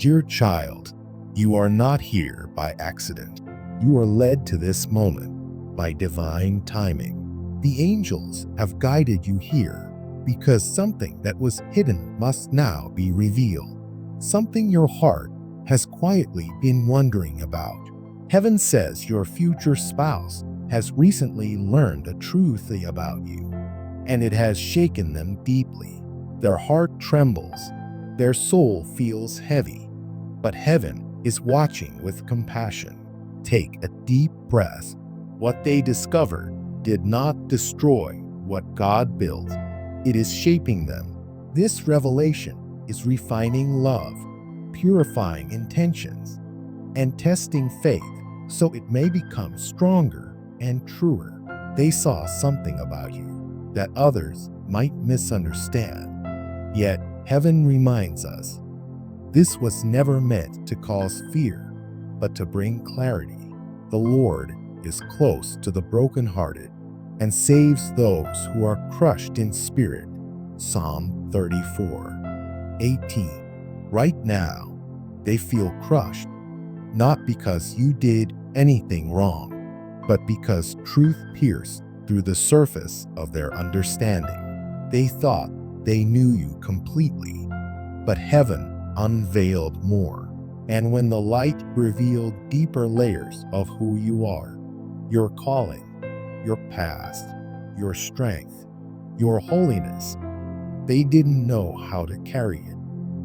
Dear child, you are not here by accident. You are led to this moment by divine timing. The angels have guided you here because something that was hidden must now be revealed. Something your heart has quietly been wondering about. Heaven says your future spouse has recently learned a truth about you, and it has shaken them deeply. Their heart trembles, their soul feels heavy, but heaven is watching with compassion. Take a deep breath. What they discovered did not destroy what God built. It is shaping them. This revelation is refining love, purifying intentions, and testing faith so it may become stronger and truer. They saw something about you that others might misunderstand. Yet heaven reminds us, this was never meant to cause fear, but to bring clarity. The Lord is close to the brokenhearted and saves those who are crushed in spirit. Psalm 34:18. Right now, they feel crushed, not because you did anything wrong, but because truth pierced through the surface of their understanding. They thought they knew you completely, but heaven unveiled more. And when the light revealed deeper layers of who you are, your calling, your past, your strength, your holiness, they didn't know how to carry it.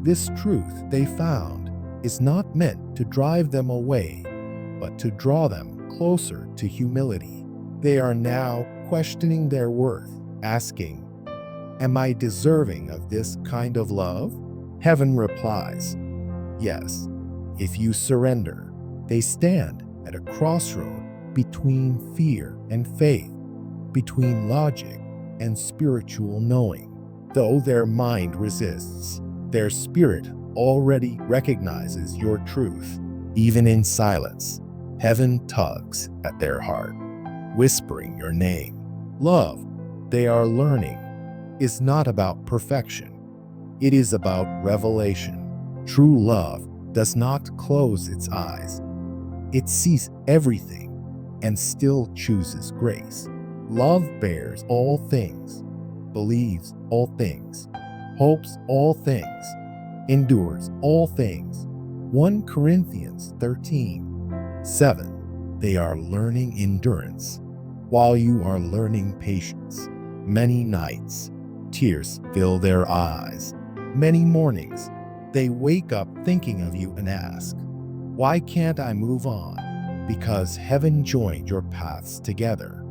This truth they found is not meant to drive them away, but to draw them closer to humility. They are now questioning their worth, asking, am I deserving of this kind of love? Heaven replies, yes, if you surrender. They stand at a crossroad between fear and faith, between logic and spiritual knowing. Though their mind resists, their spirit already recognizes your truth. Even in silence, heaven tugs at their heart, whispering your name. Love, they are learning, is not about perfection. It is about revelation. True love does not close its eyes. It sees everything and still chooses grace. Love bears all things, believes all things, hopes all things, endures all things. 1 Corinthians 13:7. They are learning endurance while you are learning patience. Many nights, tears fill their eyes. Many mornings, they wake up thinking of you and ask, why can't I move on? Because heaven joined your paths together.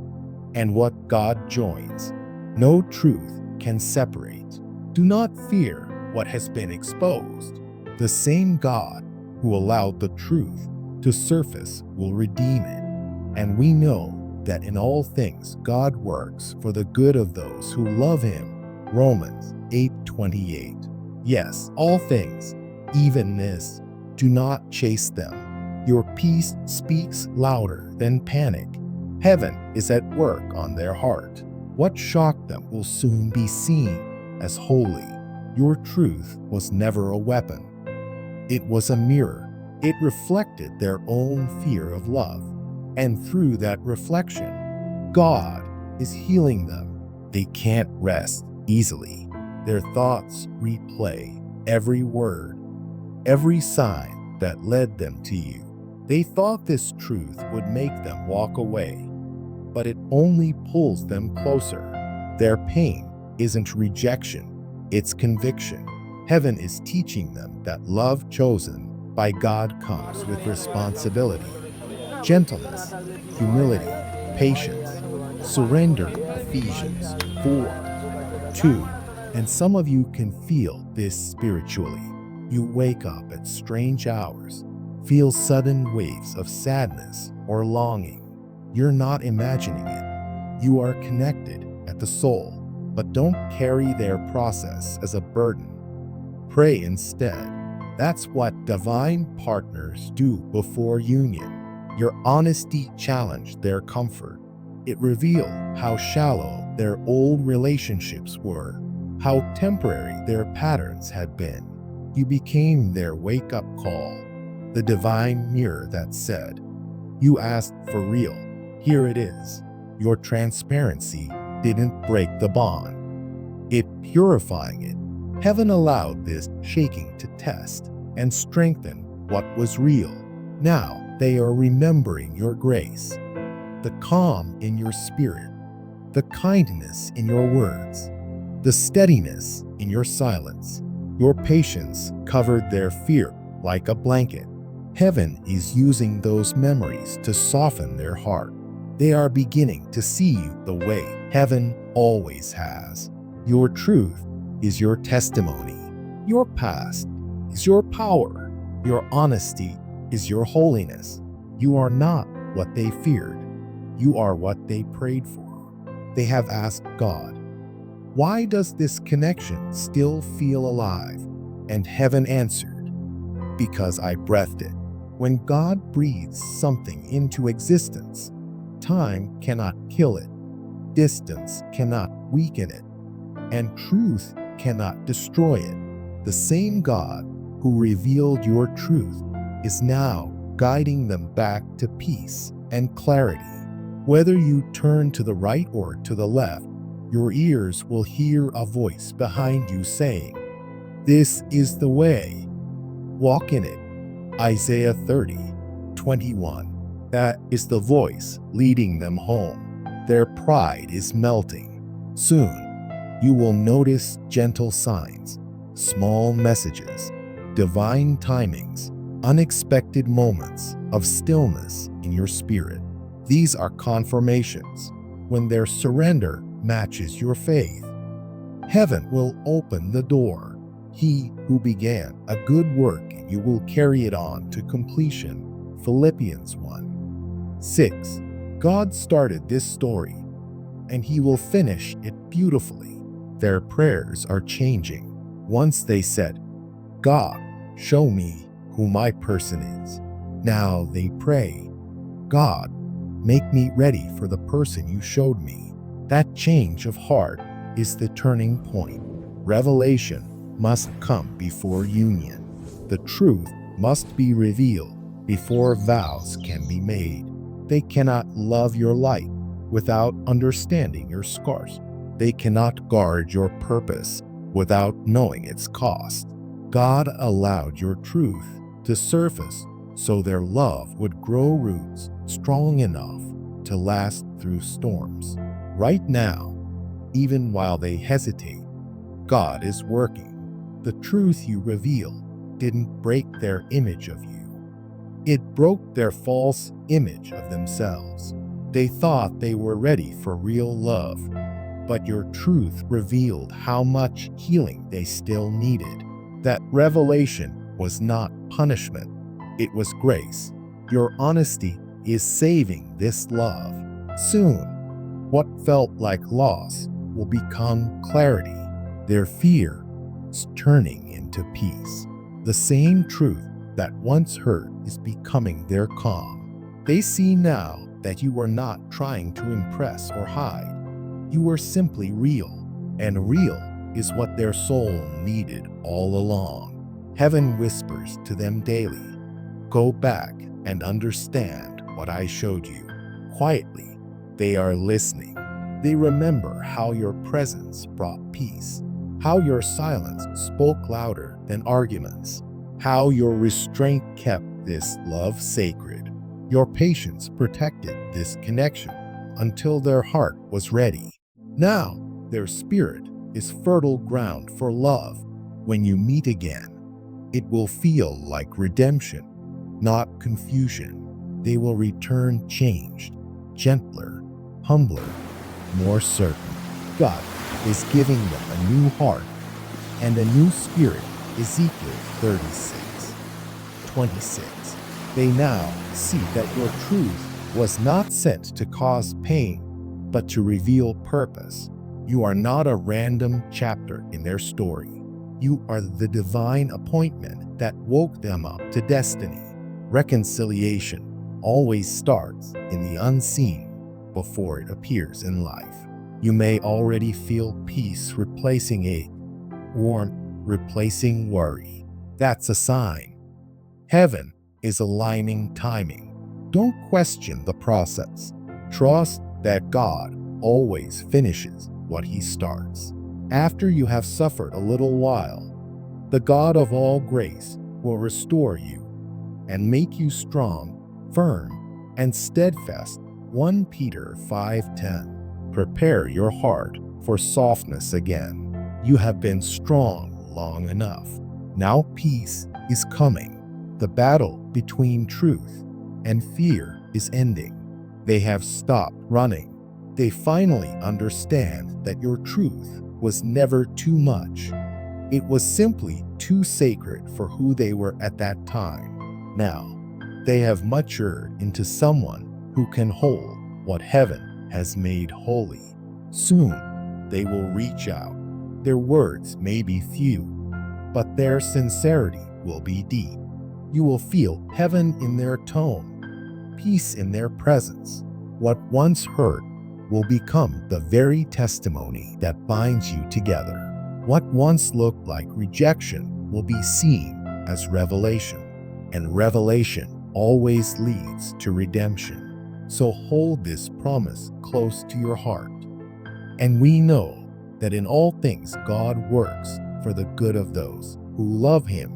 And what God joins, no truth can separate. Do not fear what has been exposed. The same God who allowed the truth to surface will redeem it. And we know that in all things God works for the good of those who love him. Romans 8:28. Yes, all things, even this, do not chase them. Your peace speaks louder than panic. Heaven is at work on their heart. What shocked them will soon be seen as holy. Your truth was never a weapon. It was a mirror. It reflected their own fear of love. And through that reflection, God is healing them. They can't rest easily. Their thoughts replay every word, every sign that led them to you. They thought this truth would make them walk away, but it only pulls them closer. Their pain isn't rejection, it's conviction. Heaven is teaching them that love chosen by God comes with responsibility, gentleness, humility, patience, surrender. Ephesians 4:2. And some of you can feel this spiritually. You wake up at strange hours, feel sudden waves of sadness or longing. You're not imagining it. You are connected at the soul, but don't carry their process as a burden. Pray instead. That's what divine partners do before union. Your honesty challenged their comfort. It revealed how shallow their old relationships were, how temporary their patterns had been. You became their wake-up call, the divine mirror that said, "You asked for real. Here it is." Your transparency didn't break the bond. It purifying it. Heaven allowed this shaking to test and strengthen what was real. Now they are remembering your grace, the calm in your spirit, the kindness in your words, the steadiness in your silence. Your patience covered their fear like a blanket. Heaven is using those memories to soften their heart. They are beginning to see you the way heaven always has. Your truth is your testimony. Your past is your power. Your honesty is your holiness. You are not what they feared. You are what they prayed for. They have asked God, "Why does this connection still feel alive?" And heaven answered, "Because I breathed it." When God breathes something into existence, time cannot kill it, distance cannot weaken it, and truth cannot destroy it. The same God who revealed your truth is now guiding them back to peace and clarity. Whether you turn to the right or to the left, your ears will hear a voice behind you saying, "This is the way. Walk in it." Isaiah 30:21. That is the voice leading them home. Their pride is melting. Soon, you will notice gentle signs, small messages, divine timings, unexpected moments of stillness in your spirit. These are confirmations when their surrender matches your faith. Heaven will open the door. He who began a good work, you will carry it on to completion. Philippians 1:6. God started this story, and he will finish it beautifully. Their prayers are changing. Once they said, "God, show me who my person is." Now they pray, "God, make me ready for the person you showed me." That change of heart is the turning point. Revelation must come before union. The truth must be revealed before vows can be made. They cannot love your light without understanding your scars. They cannot guard your purpose without knowing its cost. God allowed your truth to surface so their love would grow roots strong enough to last through storms. Right now, even while they hesitate, God is working. The truth you reveal didn't break their image of you. It broke their false image of themselves. They thought they were ready for real love, but your truth revealed how much healing they still needed. That revelation was not punishment, it was grace. Your honesty is saving this love. Soon, what felt like loss will become clarity. Their fear is turning into peace. The same truth that once hurt is becoming their calm. They see now that you were not trying to impress or hide. You were simply real, and real is what their soul needed all along. Heaven whispers to them daily, "Go back and understand what I showed you." Quietly, they are listening. They remember how your presence brought peace, how your silence spoke louder than arguments, how your restraint kept this love sacred. Your patience protected this connection until their heart was ready. Now, their spirit is fertile ground for love. When you meet again, it will feel like redemption, not confusion. They will return changed, gentler, humbler, more certain. God is giving them a new heart and a new spirit. Ezekiel 36:26. They now see that your truth was not sent to cause pain, but to reveal purpose. You are not a random chapter in their story. You are the divine appointment that woke them up to destiny. Reconciliation always starts in the unseen before it appears in life. You may already feel peace replacing ache, warmth replacing worry, That's a sign. Heaven is aligning timing. Don't question the process. Trust that God always finishes what he starts. After you have suffered a little while, the God of all grace will restore you and make you strong, firm, and steadfast. 1 Peter 5:10. Prepare your heart for softness again. You have been strong long enough. Now peace is coming. The battle between truth and fear is ending. They have stopped running. They finally understand that your truth was never too much. It was simply too sacred for who they were at that time. Now, they have matured into someone who can hold what heaven has made holy. Soon, they will reach out. Their words may be few, but their sincerity will be deep. You will feel heaven in their tone, peace in their presence. What once hurt will become the very testimony that binds you together. What once looked like rejection will be seen as revelation, and revelation always leads to redemption. So hold this promise close to your heart. And we know that in all things God works for the good of those who love him.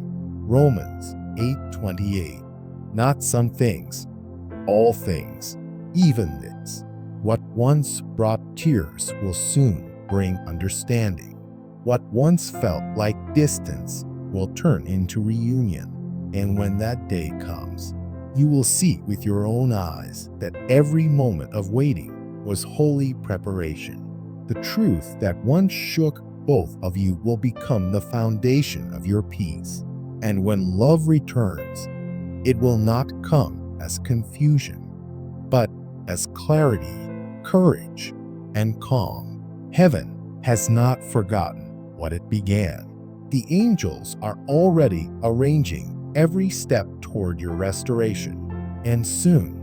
Romans 8:28. Not some things, all things, even this. What once brought tears will soon bring understanding. What once felt like distance will turn into reunion. And when that day comes, you will see with your own eyes that every moment of waiting was holy preparation. The truth that once shook both of you will become the foundation of your peace. And when love returns, it will not come as confusion, but as clarity, courage, and calm. Heaven has not forgotten what it began. The angels are already arranging every step toward your restoration, and soon,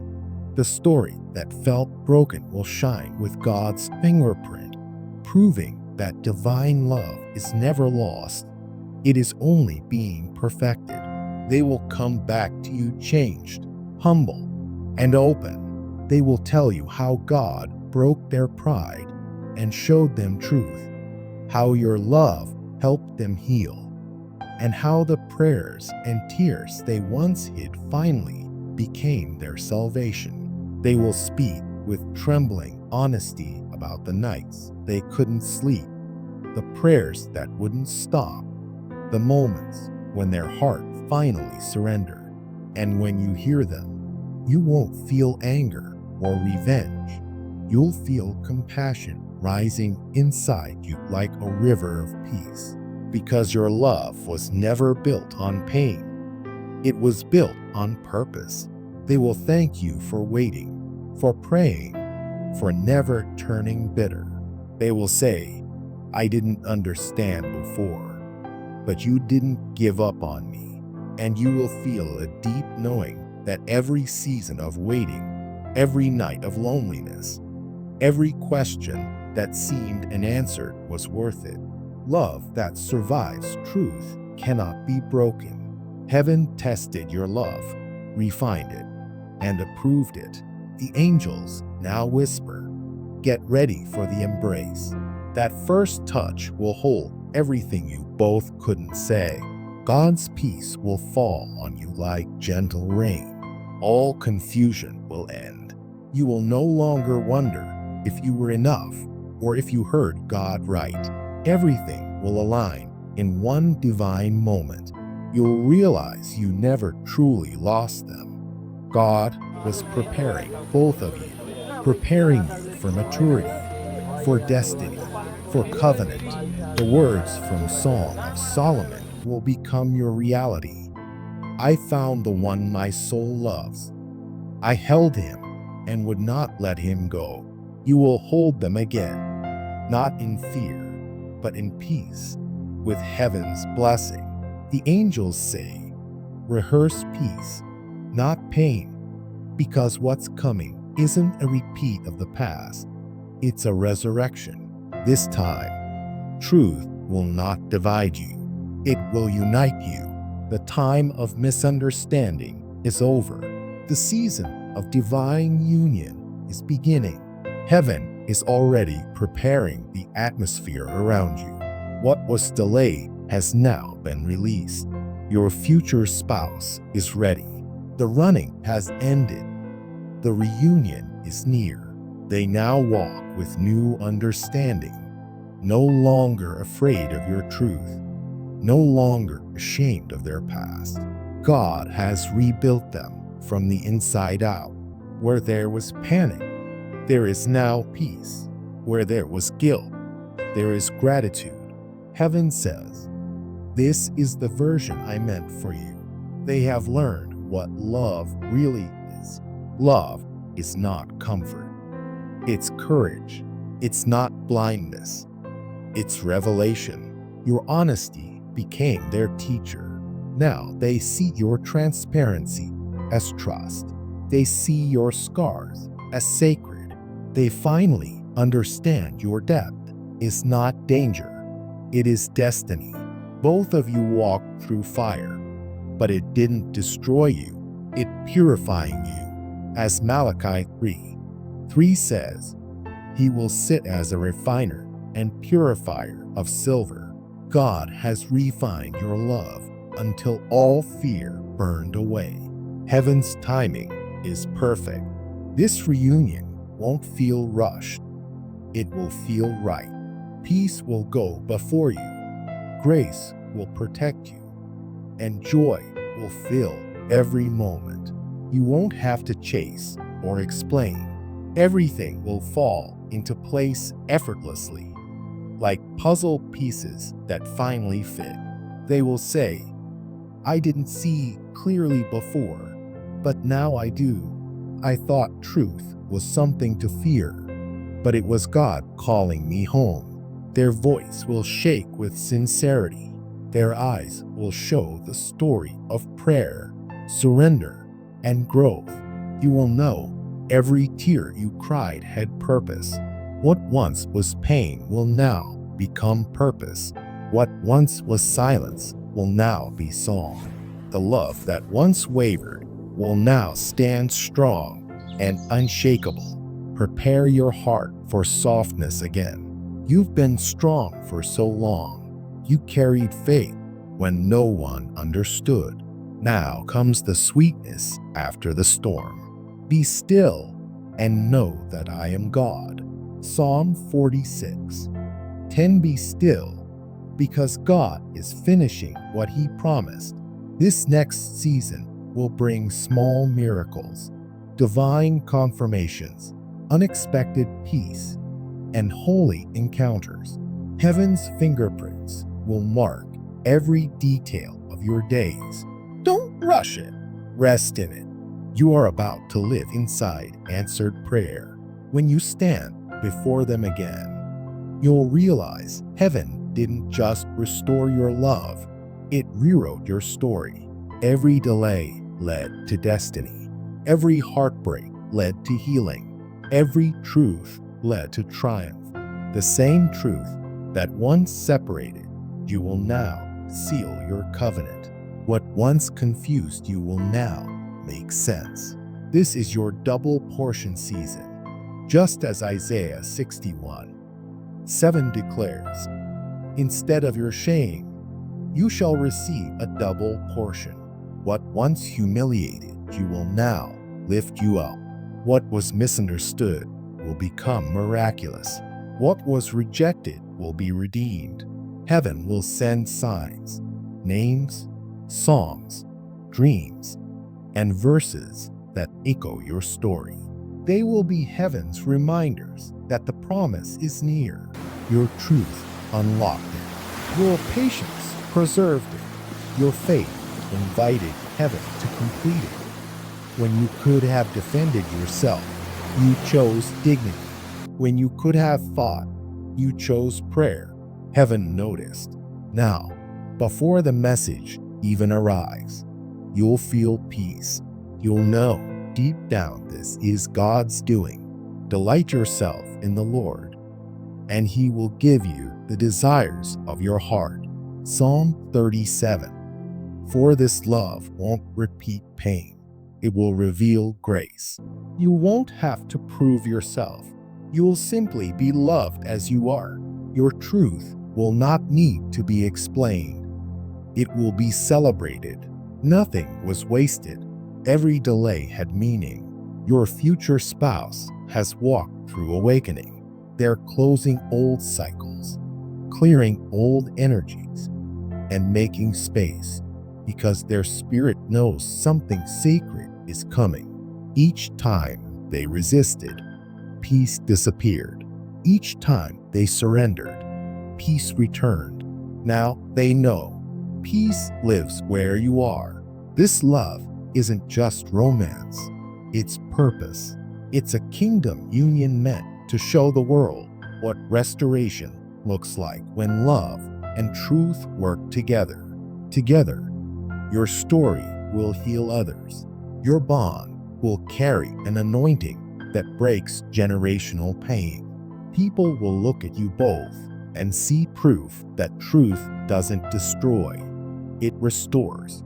the story that felt broken will shine with God's fingerprint, proving that divine love is never lost. It is only being perfected. They will come back to you changed, humble, and open. They will tell you how God broke their pride and showed them truth, how your love helped them heal, and how the prayers and tears they once hid finally became their salvation. They will speak with trembling honesty about the nights they couldn't sleep, the prayers that wouldn't stop, the moments when their heart finally surrendered. And when you hear them, you won't feel anger or revenge. You'll feel compassion rising inside you like a river of peace, because your love was never built on pain. It was built on purpose. They will thank you for waiting, for praying, for never turning bitter. They will say, "I didn't understand before, but you didn't give up on me." And you will feel a deep knowing that every season of waiting, every night of loneliness, every question that seemed unanswered was worth it. Love that survives truth cannot be broken. Heaven tested your love, refined it, and approved it. The angels now whisper, "Get ready for the embrace." That first touch will hold everything you both couldn't say. God's peace will fall on you like gentle rain. All confusion will end. You will no longer wonder if you were enough or if you heard God right. Everything will align in one divine moment. You'll realize you never truly lost them. God was preparing both of you, preparing you for maturity, for destiny, for covenant. The words from Song of Solomon will become your reality. I found the one my soul loves. I held him and would not let him go. You will hold them again, not in fear, but in peace, with heaven's blessing. The angels say, "Rehearse peace, not pain," because what's coming isn't a repeat of the past. It's a resurrection. This time, truth will not divide you. It will unite you. The time of misunderstanding is over. The season of divine union is beginning. Heaven is already preparing the atmosphere around you. What was delayed has now been released. Your future spouse is ready. The running has ended. The reunion is near. They now walk with new understanding. No longer afraid of your truth. No longer ashamed of their past. God has rebuilt them from the inside out. Where there was panic, there is now peace. Where there was guilt, there is gratitude. Heaven says, "This is the version I meant for you." They have learned what love really is. Love is not comfort. It's courage. It's not blindness. It's revelation. Your honesty became their teacher. Now they see your transparency as trust. They see your scars as sacred. They finally understand your depth is not danger. It is destiny. Both of you walked through fire, but it didn't destroy you. It purifying you. As Malachi 3:3 says, "He will sit as a refiner and purifier of silver." God has refined your love until all fear burned away. Heaven's timing is perfect. This reunion won't feel rushed. It will feel right. Peace will go before you. Grace will protect you. And joy will fill every moment. You won't have to chase or explain. Everything will fall into place effortlessly, like puzzle pieces that finally fit. They will say, "I didn't see clearly before, but now I do. I thought truth was something to fear, but it was God calling me home." Their voice will shake with sincerity. Their eyes will show the story of prayer, surrender, and growth. You will know every tear you cried had purpose. What once was pain will now become purpose. What once was silence will now be song. The love that once wavered will now stand strong and unshakable. Prepare your heart for softness again. You've been strong for so long. You carried faith when no one understood. Now comes the sweetness after the storm. Be still and know that I am God. Psalm 46:10. Be still, because God is finishing what He promised. This next season will bring small miracles, divine confirmations, unexpected peace, and holy encounters. Heaven's fingerprints will mark every detail of your days. Don't rush it. Rest in it. You are about to live inside answered prayer. When you stand before them again, you'll realize heaven didn't just restore your love, it rewrote your story. Every delay led to destiny. Every heartbreak led to healing. Every truth led to triumph. The same truth that once separated you will now seal your covenant. What once confused you will now make sense. This is your double portion season. Just as Isaiah 61:7 declares, "Instead of your shame, you shall receive a double portion. What once humiliated you will now lift you up. What was misunderstood will become miraculous. What was rejected will be redeemed." Heaven will send signs, names, songs, dreams, and verses that echo your story. They will be heaven's reminders that the promise is near. Your truth unlocked it. Your patience preserved it. Your faith invited heaven to complete it. When you could have defended yourself, you chose dignity. When you could have fought, you chose prayer. Heaven noticed. Now, before the message even arrives, you'll feel peace. You'll know deep down this is God's doing. Delight yourself in the Lord, and He will give you the desires of your heart. Psalm 37, For this love won't repeat pain. It will reveal grace. You won't have to prove yourself. You'll simply be loved as you are. Your truth will not need to be explained. It will be celebrated. Nothing was wasted. Every delay had meaning. Your future spouse has walked through awakening. They're closing old cycles, clearing old energies, and making space because their spirit knows something sacred is coming. Each time they resisted, peace disappeared. Each time they surrendered, peace returned. Now they know peace lives where you are. This love isn't just romance, it's purpose. It's a kingdom union meant to show the world what restoration looks like when love and truth work together. Together, your story will heal others. Your bond will carry an anointing that breaks generational pain. People will look at you both and see proof that truth doesn't destroy, it restores.